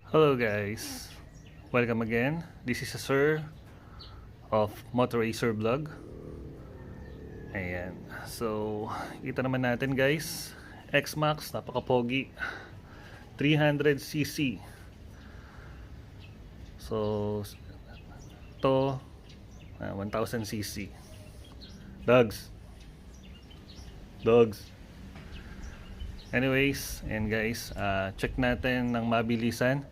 Hello guys, welcome again. This is a Sir of Motor Racer Vlog. Ayan, so kita naman natin guys, X-Max, napaka-pogi, 300cc. So to 1000cc. Dogs. Anyways, and guys, check natin ng mabilisan.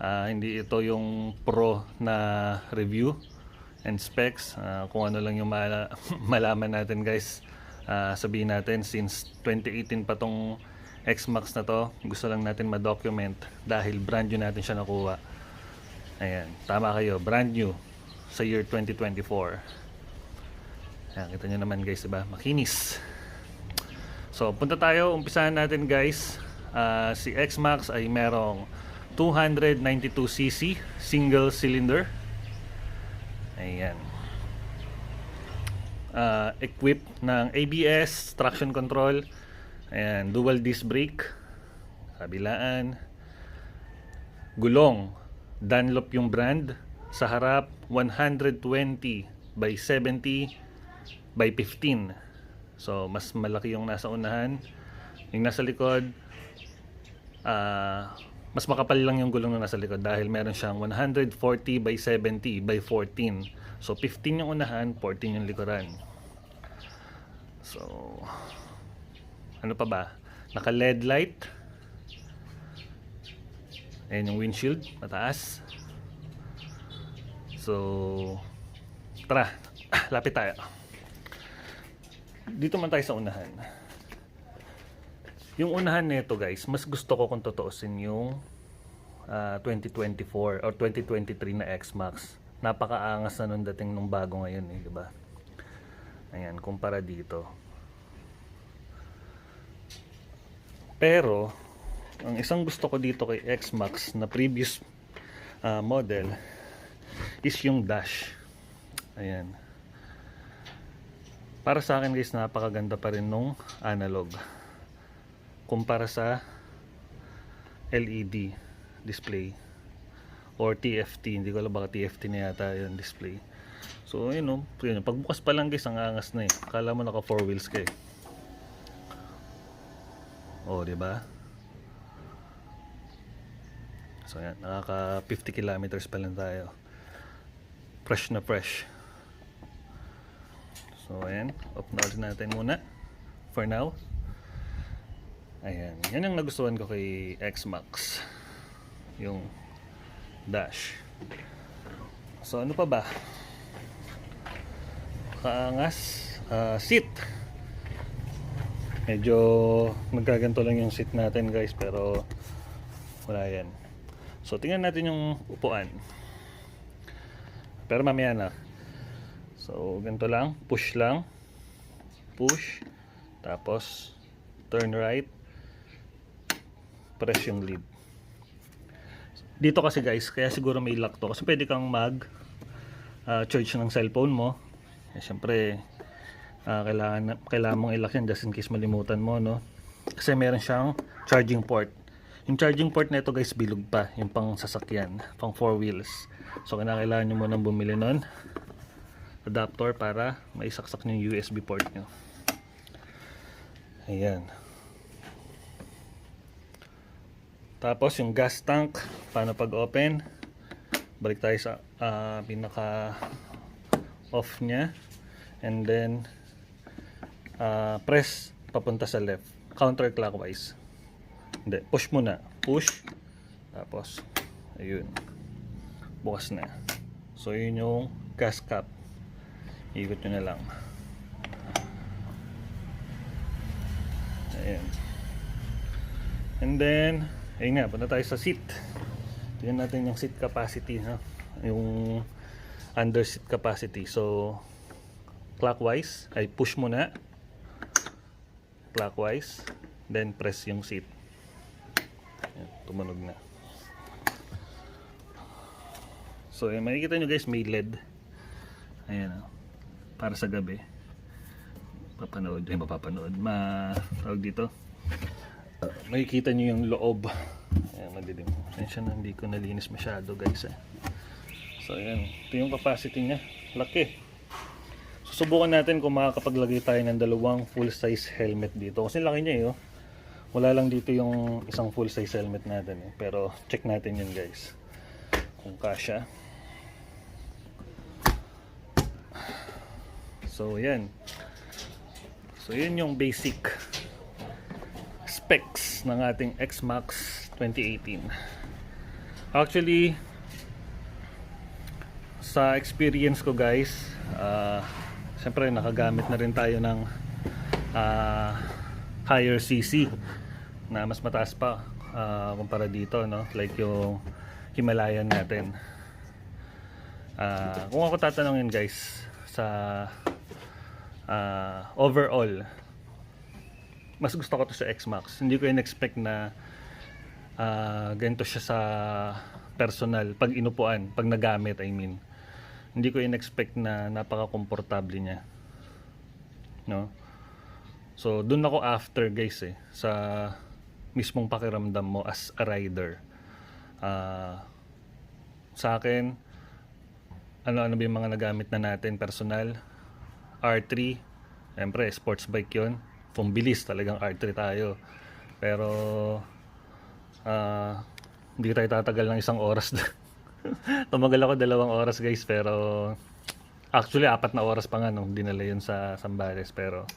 Hindi ito yung pro na review and specs. Kung ano lang yung malaman natin guys. Sabihin natin, since 2018 pa tong X-Max na to, gusto lang natin ma-document dahil brand new natin siya nakuha. Ayan, tama kayo, brand new sa year 2024. Ayan, kita nyo naman guys, diba? Makinis. So punta tayo, umpisahan natin guys. Si X-Max ay merong 292cc single cylinder. Ayan. Equipped ng ABS, traction control, ayan, dual disc brake, kabilaan, gulong Dunlop yung brand, sa harap 120/70/15. So mas malaki yung nasa unahan. Yung nasa likod, mas makapal lang yung gulong na nasa likod dahil meron siyang 140/70/14. So 15 yung unahan, 14 yung likuran. So ano pa ba? Naka LED light. Ayan yung windshield, mataas. So tara, lapit tayo. Dito man tayo sa unahan. Yung unahan nito guys, mas gusto ko kung totoosin yung 2024 or 2023 na X-Max. Napakaangas na nung dating nung bago ngayon eh, diba? Ayan, kumpara dito. Pero ang isang gusto ko dito kay X-Max na previous model is yung dash. Ayan. Para sa akin guys, napakaganda pa rin nung analog kumpara sa LED display or TFT. Hindi ko alam, baka TFT na yata yung display. So yun o, pagbukas pa lang guys, ang angas na eh. Akala mo naka 4 wheels ka eh. O diba? So yan, nakaka 50 kilometers pa lang tayo. Fresh na fresh. So ayan, off na ulit natin muna for now. Ayan, yan ang nagustuhan ko kay X-Max, yung dash. So ano pa ba? Kaangas, seat. Medyo nagkaganto lang yung seat natin guys, pero wala yan. So tingnan natin yung upuan. Pero mamaya na. So ganito lang, push lang, push, tapos turn right, press yung lead. Dito kasi guys, kaya siguro may lock to, kasi pwede kang mag charge ng cellphone mo. Eh, syempre kailangan mong i-lock yan just in case malimutan mo, no? Kasi meron siyang charging port. Yung charging port na ito guys, bilog pa, yung pang sasakyan, pang 4 wheels. So kailangan nyo munang bumili nun adapter para maisaksak nyo yung USB port nyo. Ayan. Tapos yung gas tank, paano pag open? Balik tayo sa pinaka off nya, and then press papunta sa left, counterclockwise. Hindi, push muna, push, tapos ayun, bukas na. So yun yung gas cap, ikot nyo na lang. Ayan. And then ayun nga, punta tayo sa seat. Tingnan natin yung seat capacity, ha? Yung under seat capacity. So clockwise ay push muna, clockwise, then press yung seat. Ayan, tumunog na. So ayan, makikita nyo guys, may LED. Ayan, para sa gabi mapapanood, tawag dito, makikita nyo yung loob Ayan, madilim. Pasensya na, hindi ko nalinis masyado guys eh. So ayan, ito yung capacity niya. Laki. Susubukan natin kung makakapaglagay tayo ng dalawang full size helmet dito. Kasi laki niya eh. Oh. Wala lang dito yung isang full size helmet natin eh. Pero check natin yun guys. Kung kasya. So yan. So yun yung basic specs ng ating X-Max 2018. Actually, sa experience ko guys, siyempre nakagamit na rin tayo ng higher CC na mas mataas pa kumpara dito, no? Like yung Himalayan natin. Kung ako tatanungin guys, sa overall, mas gusto ko to sa X-Max. Hindi ko in-expect na ganito siya sa personal, pag inupuan, pag nagamit I mean. Hindi ko in-expect na napaka-komportable niya. No? So, dun ako after guys eh, sa mismong pakiramdam mo as a rider. Sa akin, ano ba yung mga nagamit na natin personal? R3, siyempre sports bike yon. Pumbilis talagang R3 tayo. Pero, hindi tayo tatagal ng 1 oras. Tumagal ako 2 oras guys, pero actually 4 na oras pa nga nung dinala yun sa Zambales, pero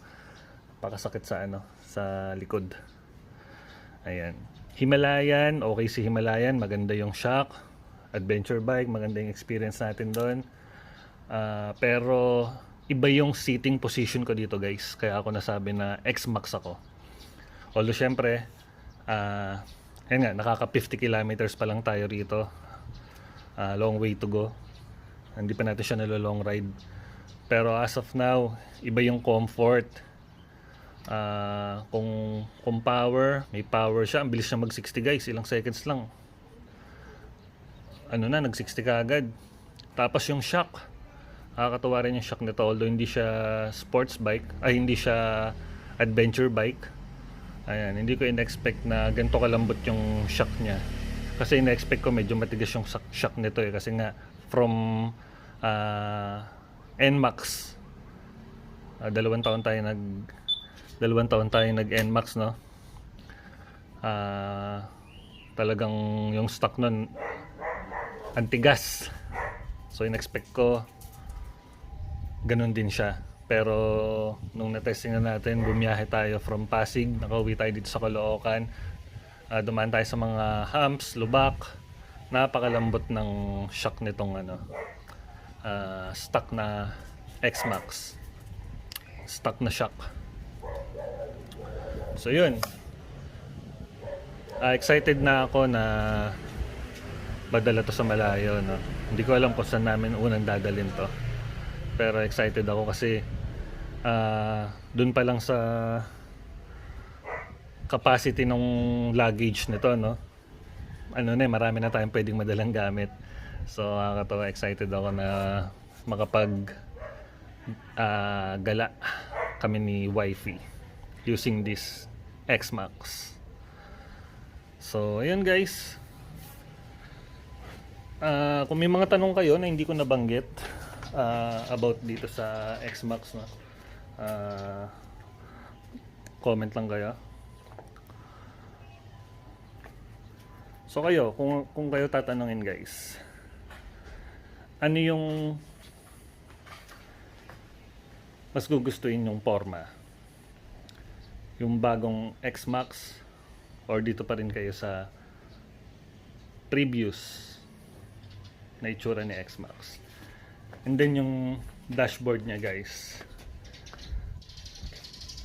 pakasakit sa sa likod. Ayan. Himalayan, okay si Himalayan, maganda yung shock. Adventure bike, maganda yung experience natin doon. Pero iba yung seating position ko dito guys, kaya ako nasabi na X-Max ako. Although syempre, ayun nga, nakaka 50 kilometers pa lang tayo rito. Long way to go. Hindi pa natin siya nalo-long ride. Pero as of now, iba yung comfort. Kung power, may power siya. Ang bilis niya mag 60 guys, ilang seconds lang. Nag 60 ka agad. Tapos yung shock, nakakatuwa rin yung shock nito. Although hindi siya sports bike, hindi siya adventure bike. Ayan, hindi ko in-expect na ganito kalambot yung shock niya. Kasi in-expect ko medyo matigas yung shock nito eh. Kasi nga from NMAX, 2 taon tayo nag NMAX, no? Talagang yung stock nun antigas. So in-expect ko ganun din siya. Pero nung na-testing na natin, bumiyahe tayo from Pasig, nakauwi tayo dito sa Caloocan, dumaan tayo sa mga humps, lubak. Napakalambot ng shock nitong stock na X-Max. Stock na shock. So yun, excited na ako na madala to sa malayo, no? Hindi ko alam kung saan namin unang dadalhin to, pero excited ako kasi dun pa lang sa capacity ng luggage nito, no? Marami na tayong pwedeng madalang gamit. So nakakatawa, excited ako na makapag gala kami ni wifey using this X-Max. So ayun guys, kung may mga tanong kayo na hindi ko nabanggit about dito sa X-Max, no? Comment lang kayo. So kayo, kung kayo tatanungin guys, ano yung mas gugustuhin yung forma? Yung bagong X-Max or dito pa rin kayo sa previous na itsura ni X-Max? And then yung dashboard niya guys,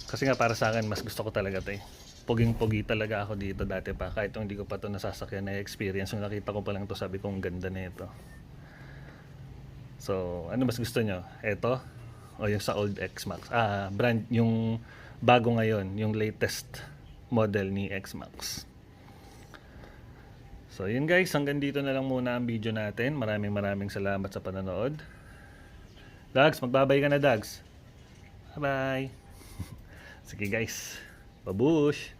kasi nga para sa akin mas gusto ko talaga 'to eh. Poging-pogi talaga ako dito dati pa, kahit hindi ko pa to nasasakyan na experience. Yung nakita ko pa lang to, sabi ko ang ganda na ito. So ano mas gusto nyo? Ito o yung sa old X-Max? Brand, yung bago ngayon, yung latest model ni X-Max. So yun guys, hanggang dito na lang muna ang video natin. Maraming salamat sa panonood. Dags, magbabay ka na Dags. Bye bye. Sige guys, babush.